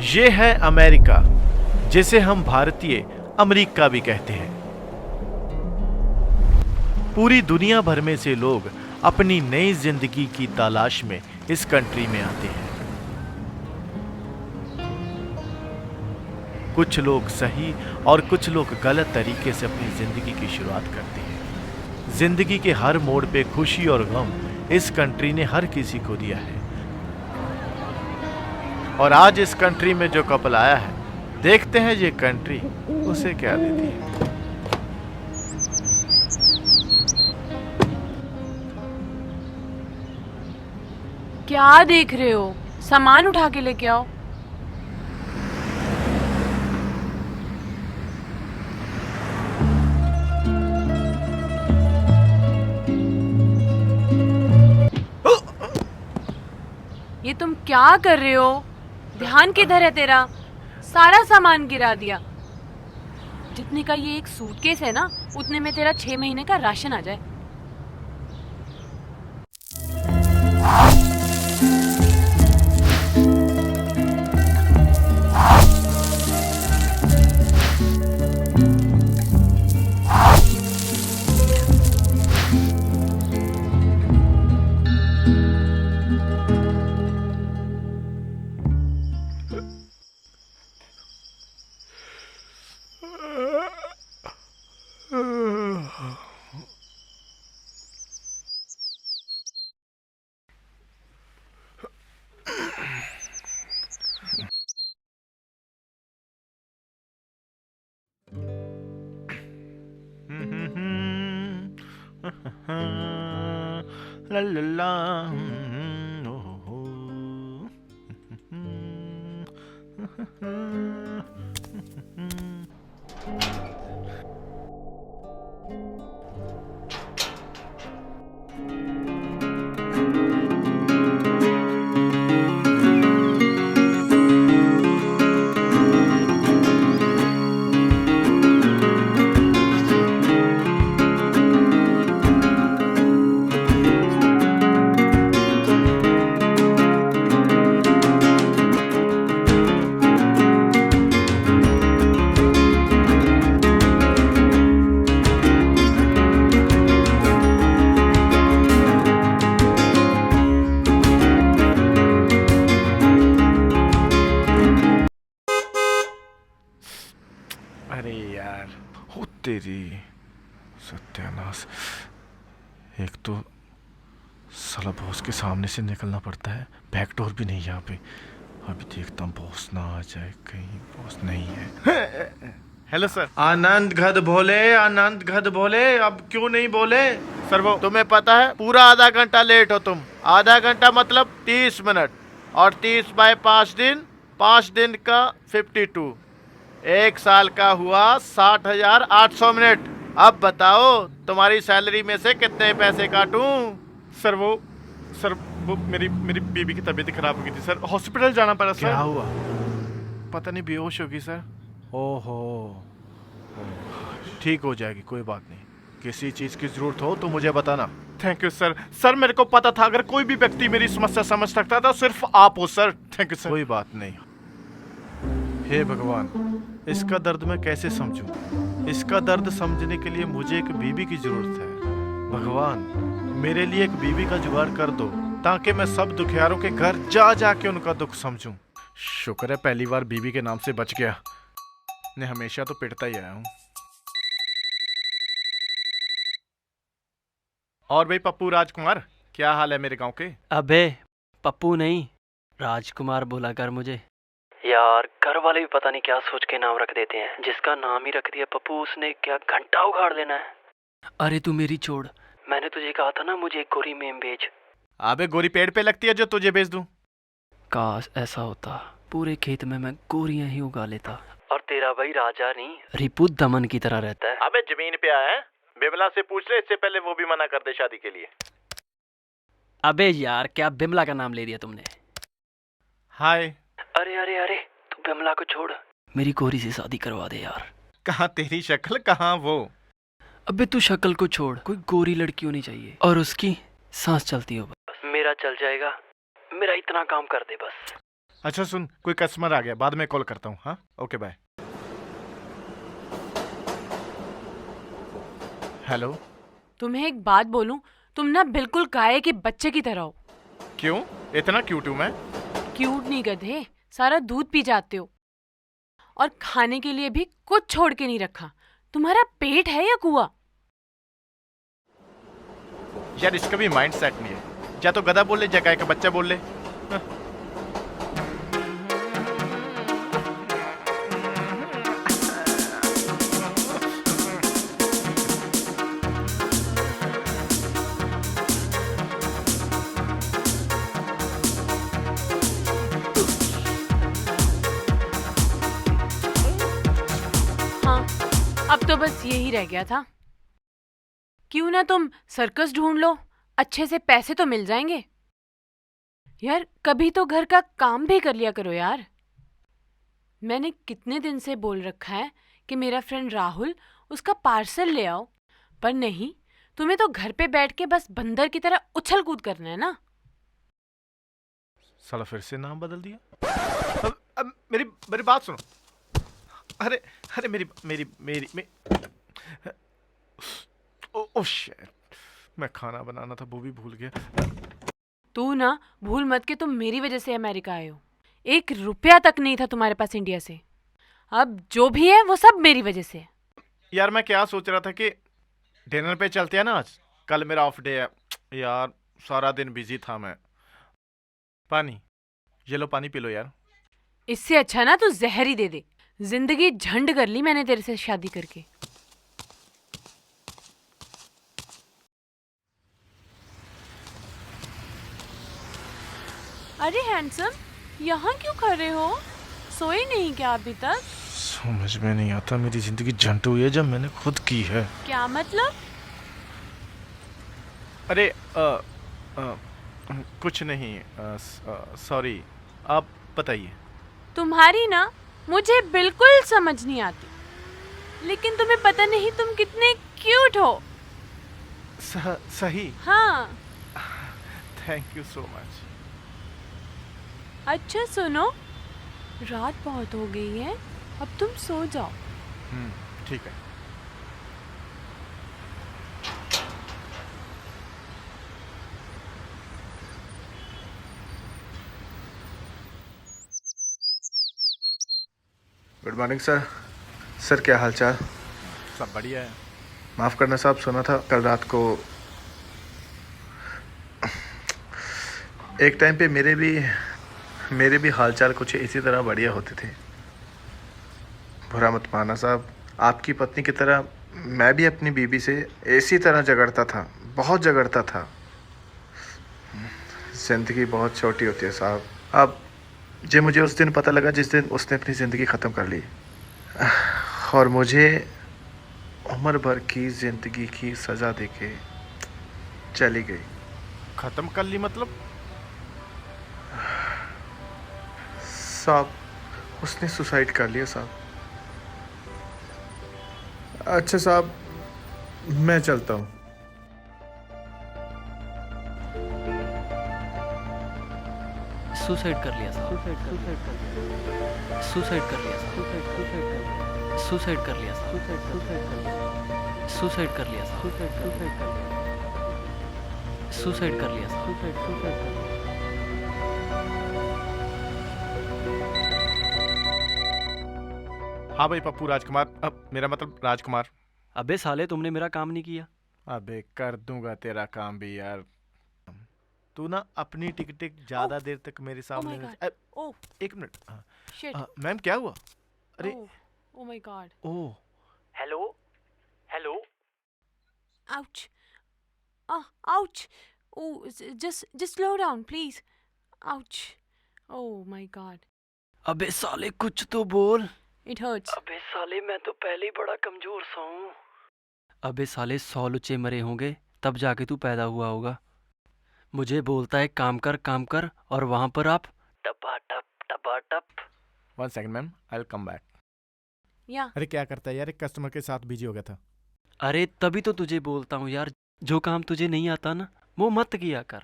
ये है अमेरिका, जिसे हम भारतीय अमेरिका भी कहते हैं। पूरी दुनिया भर में से लोग अपनी नई जिंदगी की तलाश में इस कंट्री में आते हैं। कुछ लोग सही और कुछ लोग गलत तरीके से अपनी जिंदगी की शुरुआत करते हैं। जिंदगी के हर मोड़ पे खुशी और गम इस कंट्री ने हर किसी को दिया है। और आज इस कंट्री में जो कपल आया है, देखते हैं ये कंट्री उसे क्या देती है। क्या देख रहे हो? सामान उठा के लेके आओ। ये तुम क्या कर रहे हो? ध्यान किधर है तेरा? सारा सामान गिरा दिया। जितने का ये एक सूटकेस है ना, उतने में तेरा 6 महीने का राशन आ जाए। ला ला ला, अरे यार, हो तेरी सत्यानाश। एक तो साला बॉस के सामने से निकलना पड़ता है, बैकडोर भी नहीं यहाँ पे। अभी देखता हूँ बॉस ना आ जाए, कहीं बॉस नहीं है। Hello sir. आनंद घद भोले, आनंद घद भोले, अब क्यों नहीं बोले? सर वो तुम्हें पता है, पूरा आधा घंटा लेट हो तुम। आधा घंटा मतलब 30 मिनट, और 30 बाय 5 दिन, 5 दिन का 52, 1 साल का हुआ 60,800 मिनट। अब बताओ तुम्हारी सैलरी में से कितने पैसे काटूं? सर वो मेरी बीबी की तबीयत खराब हो गई थी सर, हॉस्पिटल जाना पड़ा सर। क्या हुआ? पता नहीं, बेहोश होगी सर। ओहो, ठीक हो जाएगी, कोई बात नहीं। किसी चीज की जरूरत हो तो मुझे बताना। Thank you sir. सर मेरे को पता था अगर कोई भी व्यक्ति मेरी समस्या समझ सकता था सिर्फ आप हो सर। Thank you sir. कोई बात नहीं। हे भगवान, इसका दर्द मैं कैसे समझूं? इसका दर्द समझने के लिए मुझे एक बीवी की जरूरत है। भगवान, मेरे लिए एक बीवी का जुगाड़ कर दो, ताकि मैं सब दुखियारों के घर जा जाके उनका दुख समझूं। शुक्र है पहली बार बीवी के नाम से बच गया, ने हमेशा तो पिटता ही आया हूं। और भाई पप्पू राजकुमार, क्या हाल है मेरे गांव के? अबे पप्पू नहीं, राजकुमार बोला कर मुझे। यार घर वाले भी पता नहीं क्या सोच के नाम रख देते हैं। जिसका नाम ही रख दिया पप्पू, उसने क्या घंटा उखाड़ लेना है। अरे तू मेरी छोड़, मैंने तुझे कहा था ना मुझे एक गोरी मेम बेच। अबे गोरी पेड़ पे लगती है जो तुझे बेच दूं? काश ऐसा होता, पूरे खेत में मैं गोरियां ही उगा लेता। और तेरा भाई राजा नहीं, रिपू दमन की तरह रहता है। अबे जमीन पे आया है, बिमला से पूछ ले, इससे पहले वो भी मना कर दे शादी के लिए। अबे यार क्या बिमला का नाम ले दिया तुमने? हाय। अरे अरे अरे, तू बिमला को छोड़, मेरी गोरी से शादी करवा दे यार। कहाँ तेरी शक्ल, कहाँ वो? अबे तू शक्ल को छोड़, कोई गोरी लड़की होनी चाहिए और उसकी सांस चलती हो बस। मेरा चल जाएगा, मेरा इतना काम कर दे बस। अच्छा सुन, कोई कस्टमर आ गया, बाद में कॉल करता हूँ। हाँ, ओके बाय। हेलो। तुम्हें एक बात बोलूं, तुम ना बिल्कुल गाय के बच्चे की तरह हो। क्यों? इतना क्यूट हूँ मैं? क्यूट नहीं गधे, सारा दूध पी जाते हो और खाने के लिए भी कुछ छोड़ के नहीं रखा। तुम्हारा पेट है या कुआं? यार इसका भी माइंड सेट नहीं है, या तो गधा बोल ले या गाय का बच्चा बोल ले। हाँ। हाँ, अब तो बस यही रह गया था। क्यों ना तुम सर्कस ढूंढ लो, अच्छे से पैसे तो मिल जाएंगे। यार कभी तो घर का काम भी कर लिया करो यार। मैंने कितने दिन से बोल रखा है कि मेरा फ्रेंड राहुल उसका पार्सल ले आओ, पर नहीं, तुम्हें तो घर पे बैठ के बस बंदर की तरह उछल कूद करना है ना। साला फिर से नाम बदल दिया। अब मेरी मेरी बात सुनो। अरे अरे मेरी मेरी मेरी मे... ओ शिट, मैं खाना बनाना था वो भी भूल गया। तू ना भूल मत कि तुम मेरी वजह से अमेरिका आए हो। 1 रुपया तक नहीं था तुम्हारे पास इंडिया से। अब जो भी है वो सब मेरी वजह से है। यार मैं क्या सोच रहा था कि डिनर पे चलते हैं ना आज, कल मेरा ऑफ डे है। यार सारा दिन बिजी था मैं। पानी, ये लो पानी पी लो यार। इससे अच्छा ना तू जहर ही दे दे। जिंदगी झंड कर ली मैंने तेरे से शादी करके। अरे हैंडसम, यहाँ क्यों खड़े हो? सोए नहीं क्या अभी तक? समझ में नहीं आता, मेरी जिंदगी झंड हुई है जब मैंने खुद की है। क्या मतलब? अरे कुछ नहीं, सॉरी, आप बताइए। तुम्हारी ना मुझे बिल्कुल समझ नहीं आती, लेकिन तुम्हें पता नहीं तुम कितने क्यूट हो। सही। हाँ। Thank you so much. अच्छा सुनो, रात बहुत हो गई है, अब तुम सो जाओ। ठीक है। Good morning sir. सर क्या हाल चाल? सब बढ़िया है। माफ़ करना साहब, सुना था कल रात को एक टाइम पे मेरे भी हाल चाल कुछ इसी तरह बढ़िया होते थे। बुरा मत माना साहब, आपकी पत्नी की तरह मैं भी अपनी बीबी से इसी तरह झगड़ता था, बहुत झगड़ता था। ज़िंदगी बहुत छोटी होती है साहब। अब मुझे उस दिन पता लगा जिस दिन उसने अपनी ज़िंदगी ख़त्म कर ली, और मुझे उम्र भर की ज़िंदगी की सज़ा देके चली गई। खत्म कर ली मतलब? साहब उसने सुसाइड कर लिया साहब। अच्छा साहब, मैं चलता हूँ। सुसाइड कर लिया साहब। सुसाइड कर लिया साहब। सुसाइड कर लिया साहब। सुसाइड कर लिया साहब। सुसाइड कर लिया साहब। हाँ भाई पप्पू राजकुमार, अब मेरा मतलब राजकुमार। अबे साले, तुमने मेरा काम नहीं किया। अबे कर दूंगा तेरा काम भी यार। तू ना अपनी टिक टिक ज्यादा देर तक मेरे सामने my नहीं- God. Oh, एक मिनट। shit. मैम क्या हुआ? अरे Oh my God. Oh, hello hello. Ouch. Ouch. Oh, just slow down, please. Ouch. Oh my God. अबे साले कुछ तो बोल। It hurts. अबे साले, मैं तो पहले ही बड़ा कमजोर सा हूँ। अबे साले, 100 लुच्चे मरे होंगे तब जाके तू पैदा हुआ होगा। मुझे बोलता है काम कर, और वहां पर आप टपा टप। 1 second ma'am, I will come back. Yeah. अरे क्या करता है यार, एक कस्टमर के साथ बिजी हो गया था। अरे तभी तो तुझे बोलता हूँ यार, जो काम तुझे नहीं आता ना वो मत किया कर।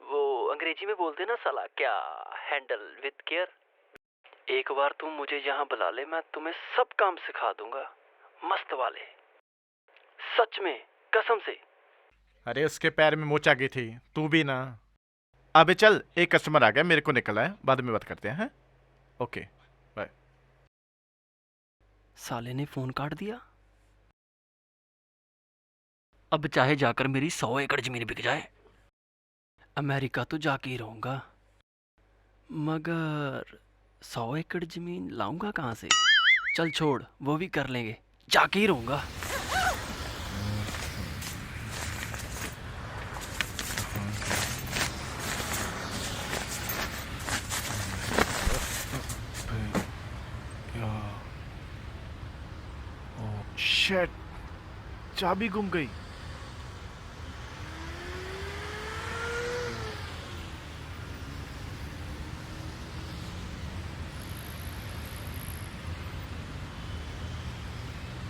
वो अंग्रेजी अंग्रेजी में बोलते ना साला, क्या हैंडल विद केयर। एक बार तुम मुझे यहाँ बुला ले, मैं तुम्हें सब काम सिखा दूंगा, मस्त वाले, सच में, कसम से। अरे उसके पैर में मोच आ गई थी, तू भी ना। अबे चल, एक कस्टमर आ गया, मेरे को निकला है, बाद में बात करते हैं, हैं? Okay bye. साले ने फोन काट दिया। अब चाहे जाकर मेरी 100 एकड़ जमीन बिक जाए, अमेरिका तो जाके ही रहूंगा, मगर 100 एकड़ जमीन लाऊंगा कहाँ से? चल छोड़, वो भी कर लेंगे, जाके ही रहूंगा। शिट, चाबी गुम गई।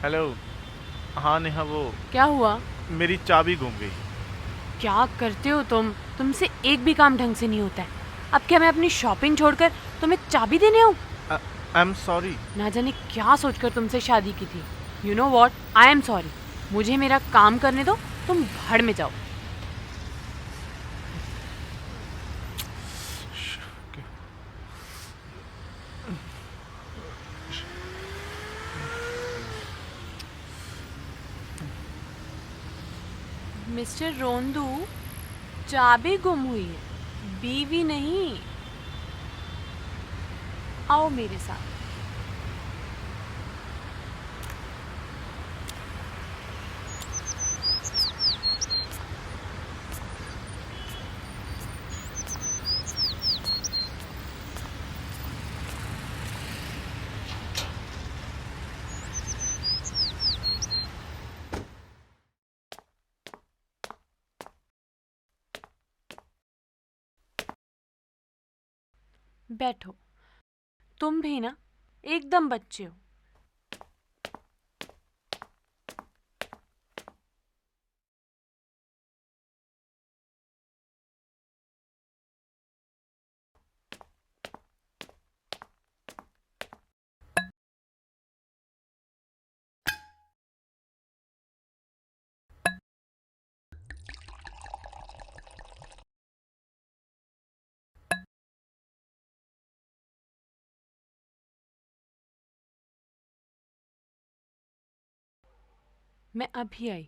हेलो, हाँ नेहा, वो क्या हुआ? मेरी चाबी गुम गई। क्या करते हो तुमसे एक भी काम ढंग से नहीं होता है। अब क्या मैं अपनी शॉपिंग छोड़कर तुम्हें चाबी देने आऊं? I am sorry. ना जाने क्या सोचकर तुमसे शादी की थी। You know what, I am sorry. मुझे मेरा काम करने दो, तुम भाड़ में जाओ। मिस्टर रोंदू, चाबी गुम हुई है, बीवी नहीं। आओ मेरे साथ। बैठो। तुम भी ना एकदम बच्चे हो। मैं अभी आई।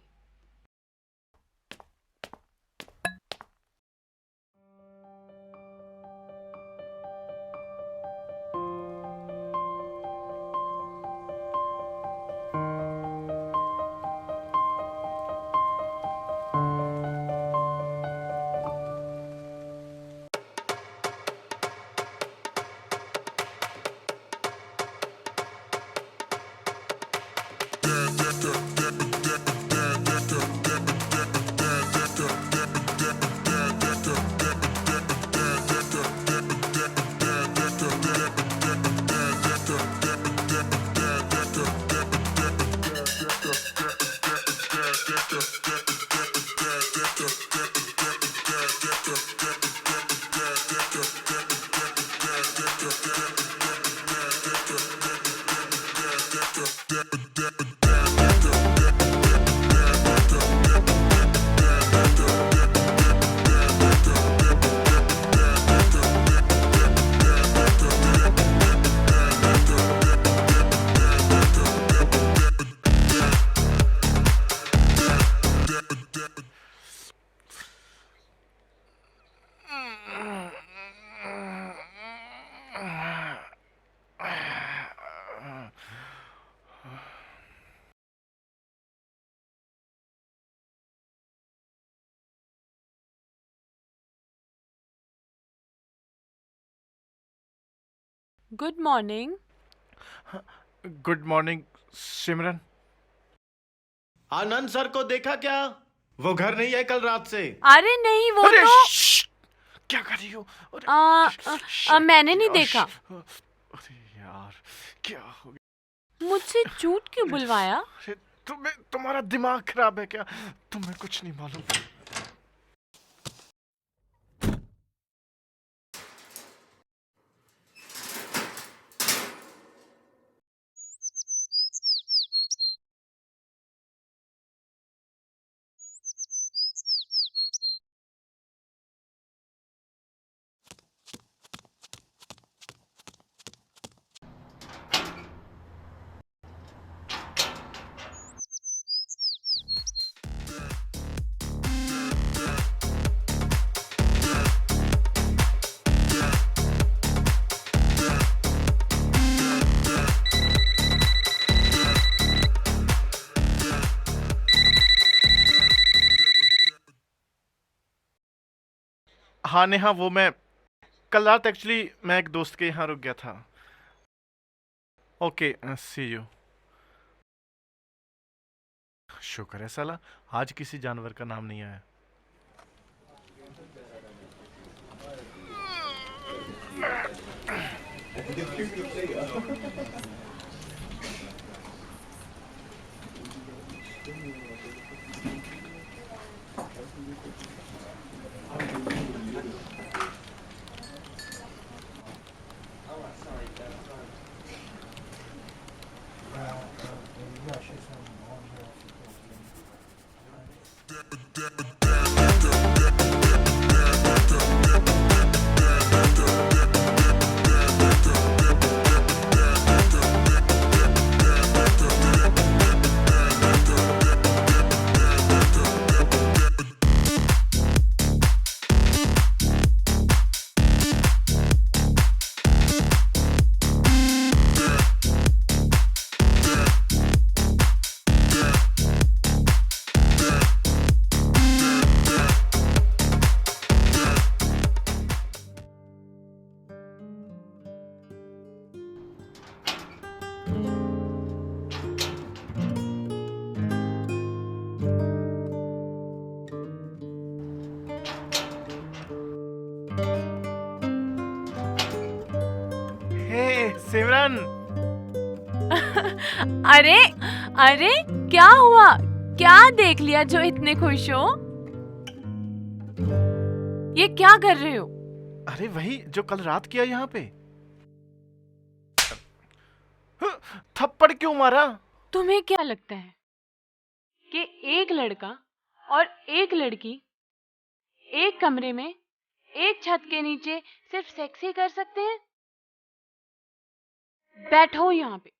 Good morning. Good morning Simran. Anand sir को देखा क्या? वो घर नहीं है कल रात से। अरे नहीं, वो अरे तो क्या कर रही हो? अरे मैंने नहीं देखा। अरे यार, क्या हो गया? मुझसे झूठ क्यों बुलवाया? अरे तुम्हारा दिमाग खराब है क्या? तुम्हें कुछ नहीं मालूम। हाँ नेहा, वो मैं कल रात एक्चुअली मैं एक दोस्त के यहाँ रुक गया था। Okay, see you. शुक्र है साला आज किसी जानवर का नाम नहीं आया। हे सिमरन, अरे अरे, क्या हुआ? क्या देख लिया जो इतने खुश हो? ये क्या कर रहे हो? अरे वही जो कल रात किया यहाँ पे। थप्पड़ क्यों मारा? तुम्हें क्या लगता है कि एक लड़का और एक लड़की एक कमरे में एक छत के नीचे सिर्फ सेक्स ही कर सकते हैं? बैठो यहाँ पे।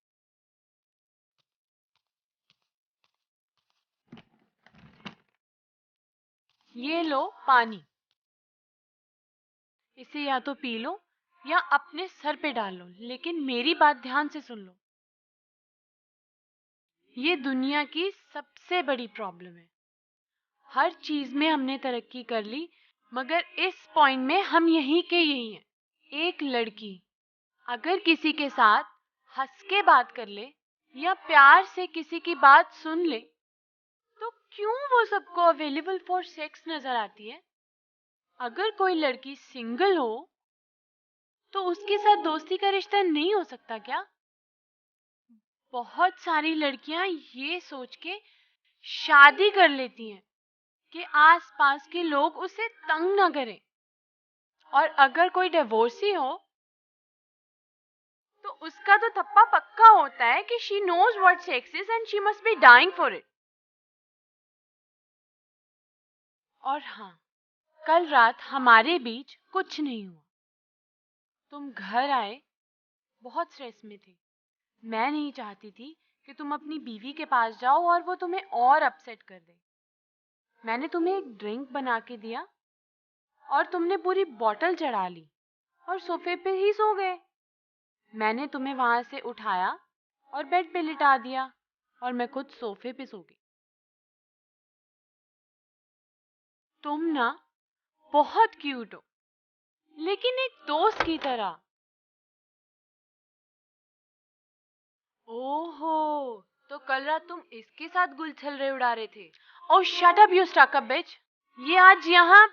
ये लो पानी, इसे या तो पी लो या अपने सर पे डाल लो, लेकिन मेरी बात ध्यान से सुन लो। ये दुनिया की सबसे बड़ी प्रॉब्लम है। हर चीज में हमने तरक्की कर ली, मगर इस पॉइंट में हम यहीं के यहीं हैं। एक लड़की अगर किसी के साथ हंस के बात कर ले या प्यार से किसी की बात सुन ले, तो क्यों वो सबको अवेलेबल फॉर सेक्स नजर आती है? अगर कोई लड़की सिंगल हो तो उसके साथ दोस्ती का रिश्ता नहीं हो सकता क्या? बहुत सारी लड़कियां ये सोच के शादी कर लेती हैं कि आसपास के लोग उसे तंग ना करें, और अगर कोई डिवोर्सी हो तो उसका तो थप्पा पक्का होता है कि she knows what sex is and she must be dying for it. और हाँ, कल रात हमारे बीच कुछ नहीं हुआ। तुम घर आए, बहुत स्ट्रेस में थे। मैं नहीं चाहती थी कि तुम अपनी बीवी के पास जाओ और वो तुम्हें और अपसेट कर दे। मैंने तुम्हें एक ड्रिंक बना के दिया और तुमने पूरी बॉटल चढ़ा ली और सोफे पे ही सो गए। मैंने तुम्हें वहां से उठाया और बेड पे लिटा दिया और मैं खुद सोफे पे सो गई। तुम ना बहुत क्यूट हो, लेकिन एक दोस्त की तरह। ओहो, तो कल रात तुम इसके साथ गुलछल उड़ा रहे थे? Oh shut up you stuck up bitch. ये आज यहाँ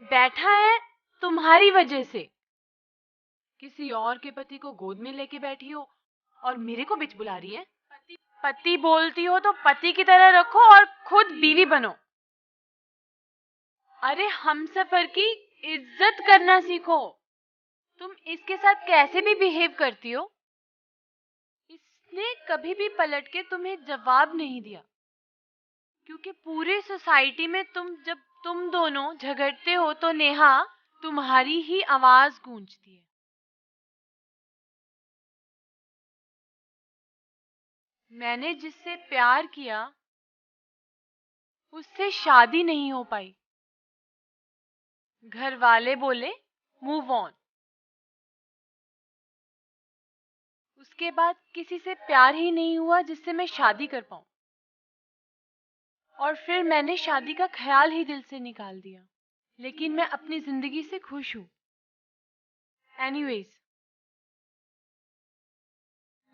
बैठा है तुम्हारी वजह से। किसी और के पति को गोद में लेके बैठी हो और मेरे को बिच बुला रही है। पति बोलती हो तो पति की तरह रखो और खुद बीवी बनो। अरे हमसफर की इज्जत करना सीखो। तुम इसके साथ कैसे भी बिहेव करती हो, इसने कभी भी पलट के तुम्हें जवाब नहीं दिया, क्योंकि पूरे सोसाइटी में जब तुम दोनों झगड़ते हो तो नेहा तुम्हारी ही आवाज गूंजती है। मैंने जिससे प्यार किया उससे शादी नहीं हो पाई। घर वाले बोले मूव ऑन। उसके बाद किसी से प्यार ही नहीं हुआ जिससे मैं शादी कर पाऊं, और फिर मैंने शादी का ख्याल ही दिल से निकाल दिया। लेकिन मैं अपनी जिंदगी से खुश हूँ। एनीवेज,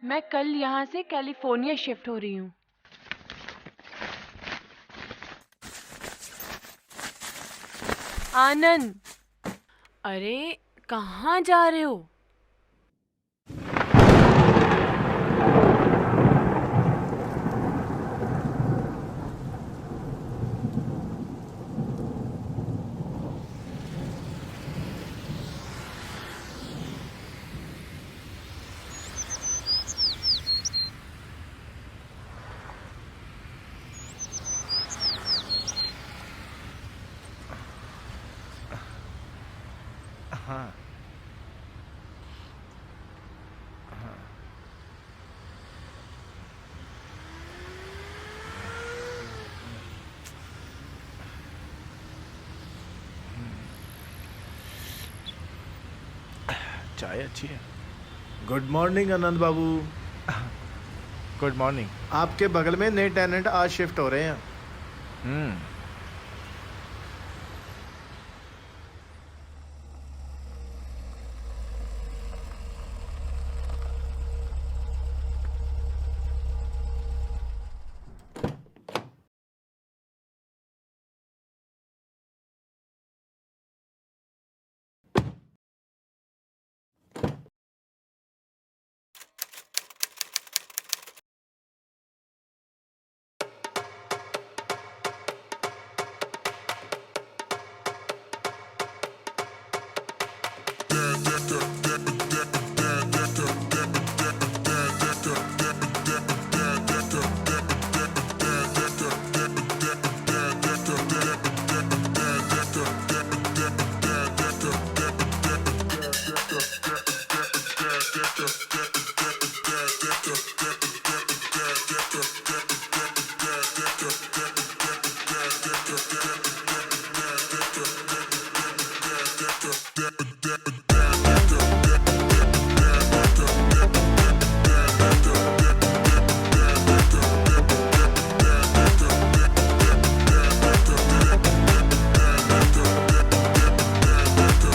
मैं कल यहाँ से कैलिफोर्निया शिफ्ट हो रही हूँ। आनंद, अरे कहाँ जा रहे हो? हाँ चाय अच्छी है। Good morning Anand babu. Good morning. आपके बगल में नए टेनेंट आज शिफ्ट हो रहे हैं। हम्म